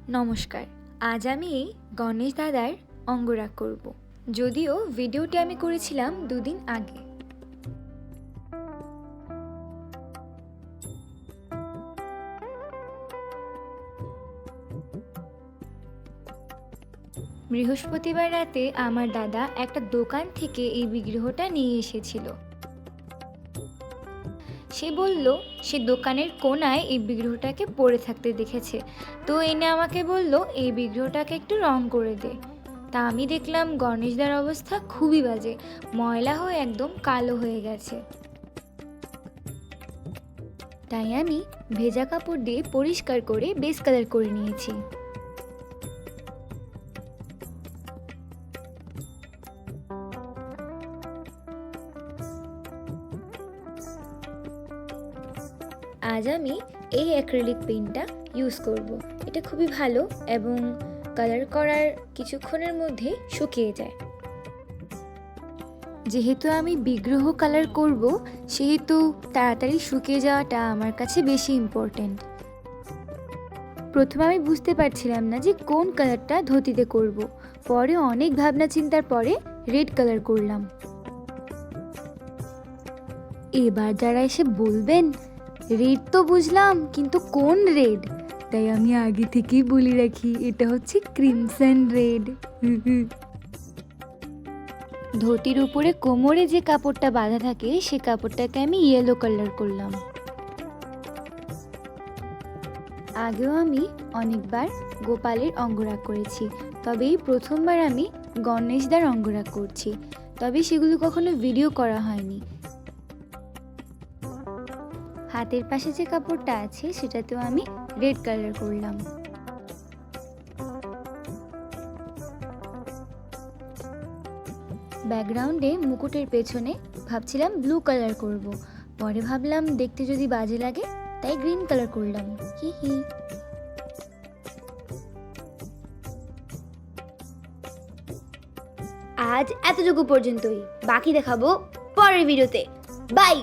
নমস্কার। আজ আমি গণেশ দাদার অঙ্গরাগ করব। যদিও ভিডিওটি আমি করেছিলাম দুদিন আগে। বৃহস্পতিবার রাতে আমার দাদা একটা দোকান থেকে এই বিগ্রহটা নিয়ে এসেছিল। সে বলল সে দোকানের কোনায় এই বিগ্রহটাকে পড়ে থাকতে দেখেছে, তো এনে আমাকে বলল এই বিগ্রহটাকে একটু রং করে দে। তা আমি দেখলাম গণেশদার অবস্থা খুবই বাজে, ময়লা হয়ে একদম কালো হয়ে গেছে। তাই আমি ভেজা কাপড় দিয়ে পরিষ্কার করে বেস কালার করে নিয়েছি। আজ আমি এই অ্যাক্রিলিক পেইন্টটা ইউজ করব। এটা খুবই ভালো এবং কালার করার কিছুক্ষণের মধ্যে শুকিয়ে যায়। যেহেতু আমি বিগ্রহ কালার করব, সেহেতু তাড়াতাড়ি শুকিয়ে যাওয়াটা আমার কাছে বেশি ইম্পর্ট্যান্ট। প্রথমে আমি বুঝতে পারছিলাম না যে কোন কালারটা ধুতিতে করব। পরে অনেক ভাবনা চিন্তার পরে রেড কালার করলাম। এবার যারা এসে বলবেন রেড তো বুঝলাম, কিন্তু কোন রেড, তাই আমি আগে থেকেই বলে রাখি এটা হচ্ছে ক্রিমসন রেড। ধুতির উপরে কোমরে যে কাপড়টা বাঁধা থাকে সে কাপড়টাকে আমি ইয়েলো কালার করলাম। আগেও আমি অনেকবার গোপালের অঙ্গরাগ করেছি, তবে এই প্রথমবার আমি গণেশদার অঙ্গরাগ করছি, তবে সেগুলো কখনো ভিডিও করা হয়নি। হাতের পাশে যে কাপড়টা আছে সেটাতেও আমি রেড কালার করলাম। ব্যাকগ্রাউন্ডে মুকুটের পেছনে ভাবছিলাম ব্লু কালার করব, পরে ভাবলাম দেখতে যদি বাজে লাগে তাই গ্রিন কালার করলাম। হি হি। আজ এতটুকু পর্যন্তই, বাকি দেখাবো পরের ভিডিওতে। বাই।